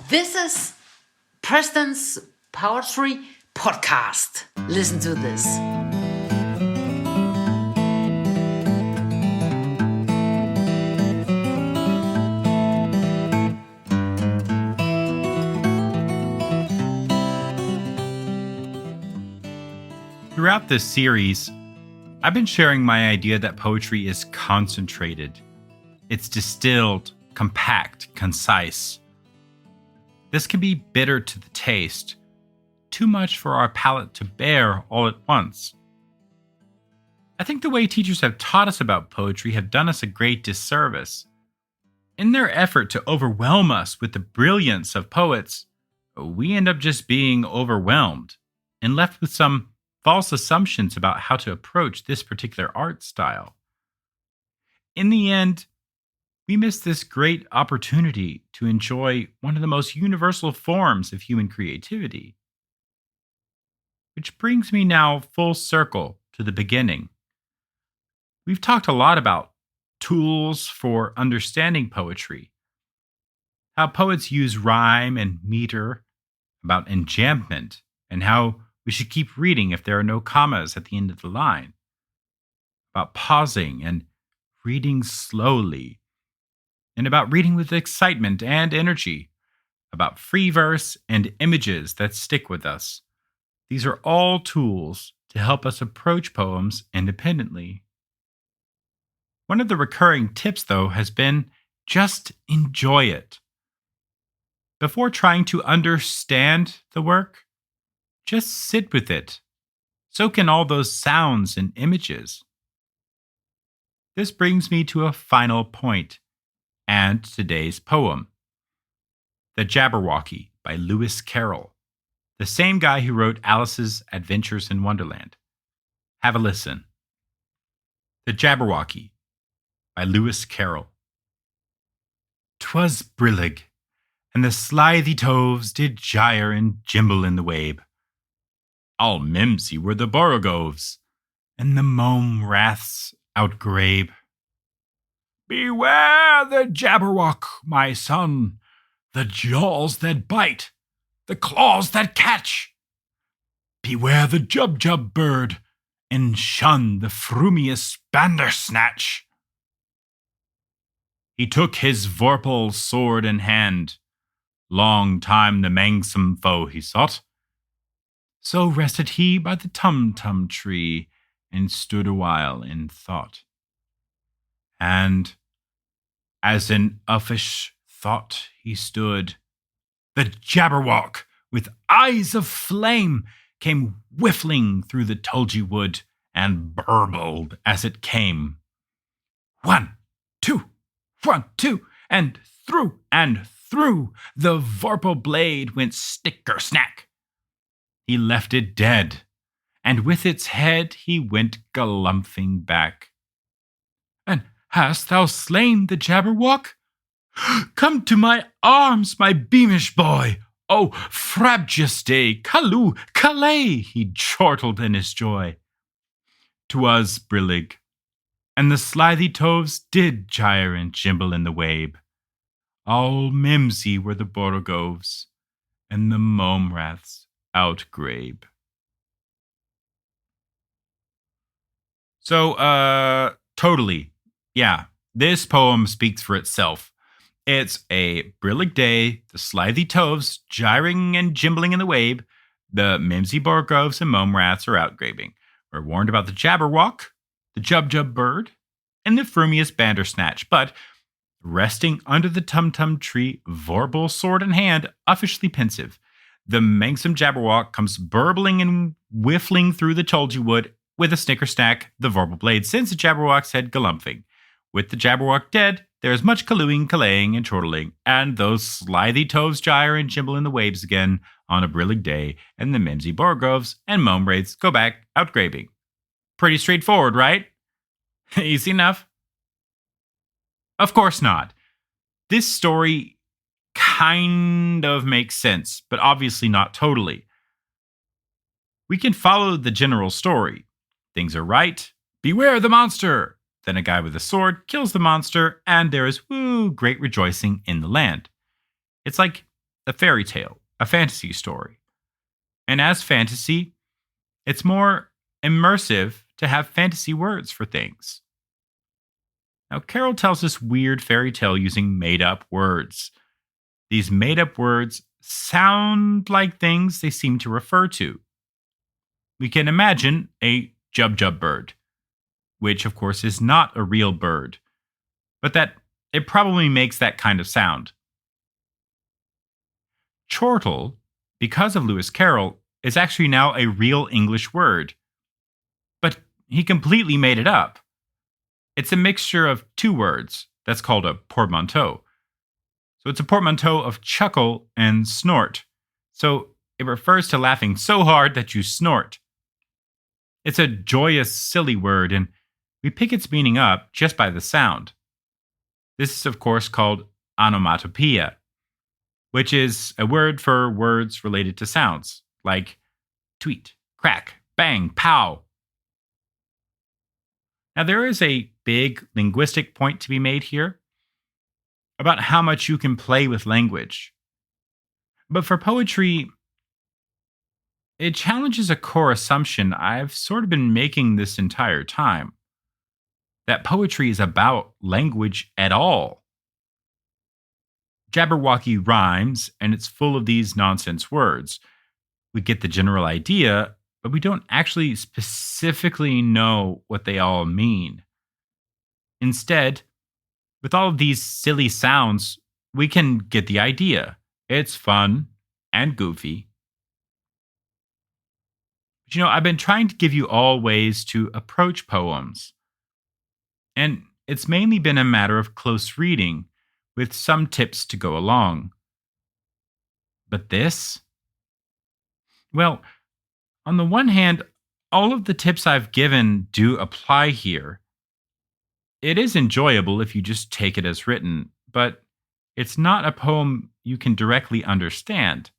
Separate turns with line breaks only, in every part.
This is Preston's Poetry Podcast. Listen to this.
Throughout this series, I've been sharing my idea that poetry is concentrated. It's distilled, compact, concise. This can be bitter to the taste, too much for our palate to bear all at once. I think the way teachers have taught us about poetry have done us a great disservice. In their effort to overwhelm us with the brilliance of poets, we end up just being overwhelmed and left with some false assumptions about how to approach this particular art style. In the end, we miss this great opportunity to enjoy one of the most universal forms of human creativity. Which brings me now full circle to the beginning. We've talked a lot about tools for understanding poetry, how poets use rhyme and meter, about enjambment, and how we should keep reading if there are no commas at the end of the line, about pausing and reading slowly, and about reading with excitement and energy, about free verse and images that stick with us. These are all tools to help us approach poems independently. One of the recurring tips, though, has been just enjoy it. Before trying to understand the work, just sit with it. Soak in all those sounds and images. This brings me to a final point and today's poem, The Jabberwocky by Lewis Carroll, the same guy who wrote Alice's Adventures in Wonderland. Have a listen. The Jabberwocky by Lewis Carroll. 'Twas brillig, and the slithy toves did gyre and gimble in the wabe. All mimsy were the borogoves, and the mome raths outgrabe. Beware the Jabberwock, my son, the jaws that bite, the claws that catch. Beware the Jubjub bird, and shun the frumious Bandersnatch. He took his vorpal sword in hand. Long time the manxome foe he sought. So rested he by the tum-tum tree, and stood awhile in thought. And, as in uffish thought he stood, the Jabberwock, with eyes of flame, came whiffling through the tulgey wood, and burbled as it came. 1, 2, 1, 2, and through the vorpal blade went snicker-snack. He left it dead, and with its head he went galumphing back. And hast thou slain the Jabberwock? Come to my arms, my beamish boy! Oh, frabjous Callooh, Calais! He chortled in his joy. 'Twas brillig, and the slithy toves did gyre and gimble in the wabe. All mimsy were the borogoves, and the mome raths outgrabe. So, totally. Yeah, this poem speaks for itself. It's a brillig day, the slithy toves gyring and jimbling in the wabe, the mimsy borogoves and mome raths are outgrabing. We're warned about the Jabberwock, the Jubjub bird, and the frumious Bandersnatch, but resting under the tum-tum tree, vorpal sword in hand, uffishly pensive, the manxome Jabberwock comes burbling and whiffling through the tulgey wood with a snicker-snack, the vorpal blade sends the Jabberwock's head galumphing. With the Jabberwock dead, there is much callooing, calaying, and chortling, and those slithy toves gyre and gimble in the waves again on a brillig day, and the mimsy borogoves and mome raths go back outgrabing. Pretty straightforward, right? Easy enough? Of course not. This story kind of makes sense, but obviously not totally. We can follow the general story. Things are right. Beware the monster! Then a guy with a sword kills the monster, and there is great rejoicing in the land. It's like a fairy tale, a fantasy story. And as fantasy, it's more immersive to have fantasy words for things. Now, Carroll tells this weird fairy tale using made up words. These made up words sound like things they seem to refer to. We can imagine a jub bird, which of course is not a real bird, but that it probably makes that kind of sound. Chortle, because of Lewis Carroll, is actually now a real English word, but he completely made it up. It's a mixture of two words that's called a portmanteau. So it's a portmanteau of chuckle and snort. So it refers to laughing so hard that you snort. It's a joyous, silly word, and we pick its meaning up just by the sound. This is, of course, called onomatopoeia, which is a word for words related to sounds, like tweet, crack, bang, pow. Now, there is a big linguistic point to be made here about how much you can play with language. But for poetry, it challenges a core assumption I've sort of been making this entire time, that poetry is about language at all. Jabberwocky rhymes, and it's full of these nonsense words. We get the general idea, but we don't actually specifically know what they all mean. Instead, with all of these silly sounds, we can get the idea. It's fun and goofy. But I've been trying to give you all ways to approach poems. And it's mainly been a matter of close reading, with some tips to go along. But this? Well, on the one hand, all of the tips I've given do apply here. It is enjoyable if you just take it as written, but it's not a poem you can directly understand.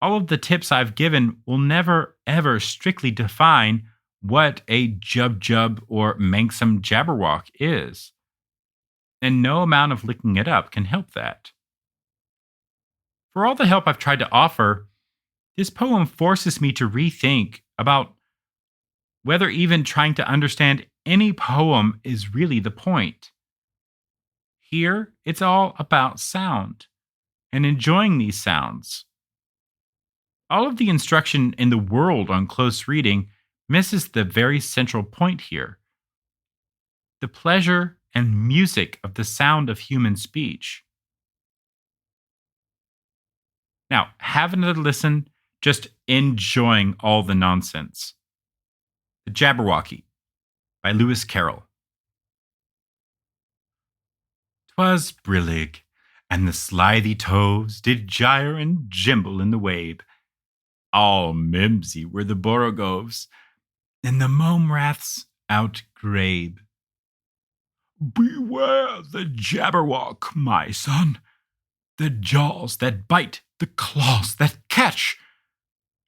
All of the tips I've given will never, ever strictly define what a jub or manxome jabberwock is. And no amount of looking it up can help that. For all the help I've tried to offer, this poem forces me to rethink about whether even trying to understand any poem is really the point. Here, it's all about sound and enjoying these sounds. All of the instruction in the world on close reading misses the very central point here: the pleasure and music of the sound of human speech. Now, have another listen, just enjoying all the nonsense. The Jabberwocky by Lewis Carroll. 'Twas brillig, and the slithy toves did gyre and gimble in the wabe. All mimsy were the borogoves, and the mome raths outgrabe. Beware the Jabberwock, my son, the jaws that bite, the claws that catch.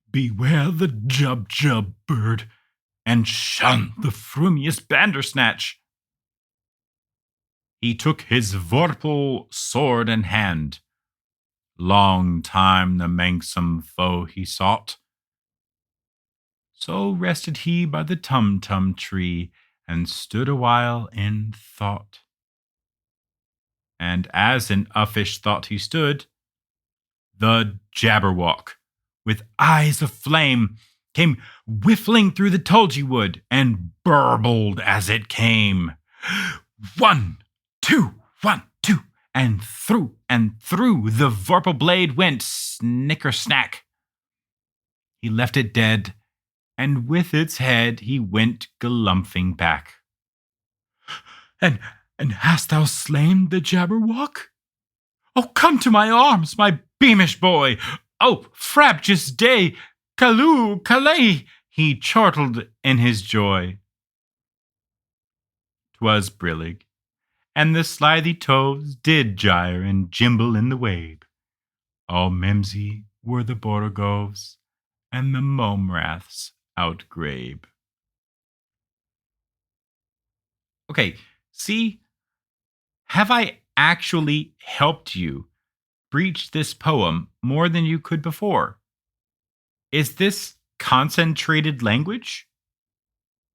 Beware the jub bird, and shun the frumious bandersnatch. He took his vorpal sword in hand. Long time the manxome foe he sought. So rested he by the tum tree, and stood awhile in thought. And as in uffish thought he stood, the Jabberwock, with eyes of flame, came whiffling through the tulgey wood, and burbled as it came. 1, 2, 1, 2, and through the vorpal blade went snicker-snack. He left it dead, and with its head he went galumphing back. And hast thou slain the Jabberwock? Oh, come to my arms, my beamish boy! Oh, frabjous day! Callooh, Calais! He chortled in his joy. 'Twas brillig, and the slithy toves did gyre and gimble in the wabe. All mimsy were the borogoves, and the mome raths outgrabe. Okay, see? Have I actually helped you breach this poem more than you could before? Is this concentrated language?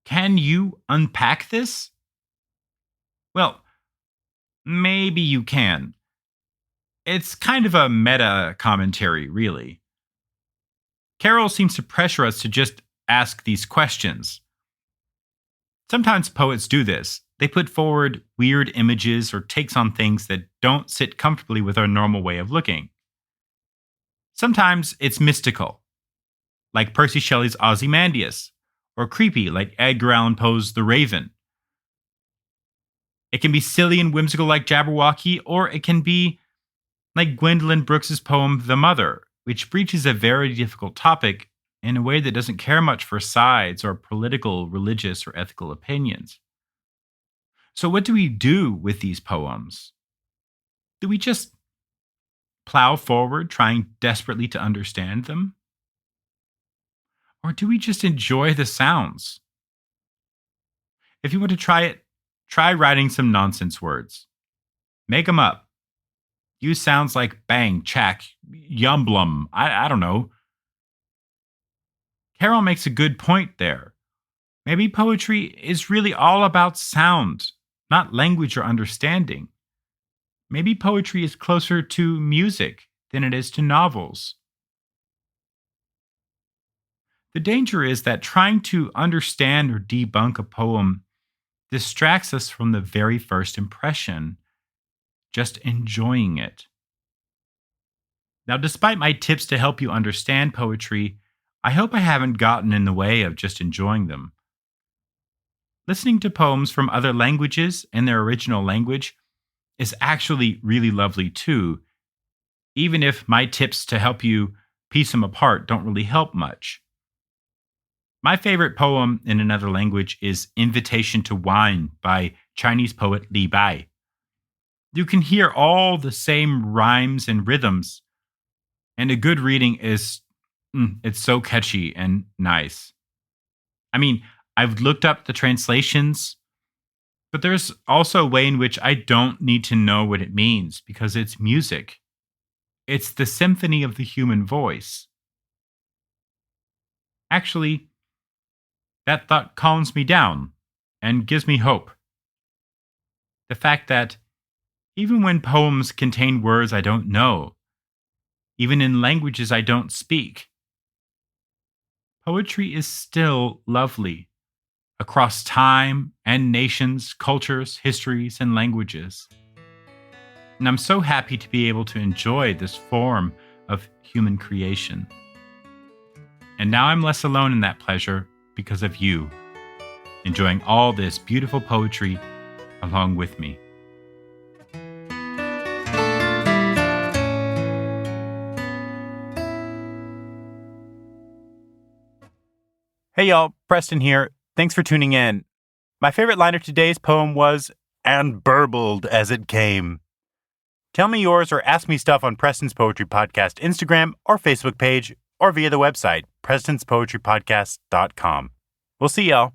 Can you unpack this? Well, maybe you can. It's kind of a meta commentary, really. Carroll seems to pressure us to just ask these questions. Sometimes poets do this. They put forward weird images or takes on things that don't sit comfortably with our normal way of looking. Sometimes it's mystical, like Percy Shelley's Ozymandias, or creepy, like Edgar Allan Poe's The Raven. It can be silly and whimsical like Jabberwocky, or it can be like Gwendolyn Brooks's poem The Mother, which breaches a very difficult topic in a way that doesn't care much for sides or political, religious, or ethical opinions. So what do we do with these poems? Do we just plow forward trying desperately to understand them? Or do we just enjoy the sounds? If you want to try it, try writing some nonsense words. Make them up. Use sounds like bang, chack, yumblum, I don't know. Carroll makes a good point there. Maybe poetry is really all about sound, not language or understanding. Maybe poetry is closer to music than it is to novels. The danger is that trying to understand or debunk a poem distracts us from the very first impression, just enjoying it. Now, despite my tips to help you understand poetry, I hope I haven't gotten in the way of just enjoying them. Listening to poems from other languages in their original language is actually really lovely too, even if my tips to help you piece them apart don't really help much. My favorite poem in another language is Invitation to Wine by Chinese poet Li Bai. You can hear all the same rhymes and rhythms, and a good reading is, it's so catchy and nice. I mean, I've looked up the translations, but there's also a way in which I don't need to know what it means because it's music. It's the symphony of the human voice. Actually, that thought calms me down and gives me hope. The fact that even when poems contain words I don't know, even in languages I don't speak, poetry is still lovely across time and nations, cultures, histories, and languages. And I'm so happy to be able to enjoy this form of human creation. And now I'm less alone in that pleasure because of you, enjoying all this beautiful poetry along with me. Hey y'all, Preston here. Thanks for tuning in. My favorite line of today's poem was, "and burbled as it came." Tell me yours or ask me stuff on Preston's Poetry Podcast Instagram or Facebook page or via the website, prestonspoetrypodcast.com. We'll see y'all.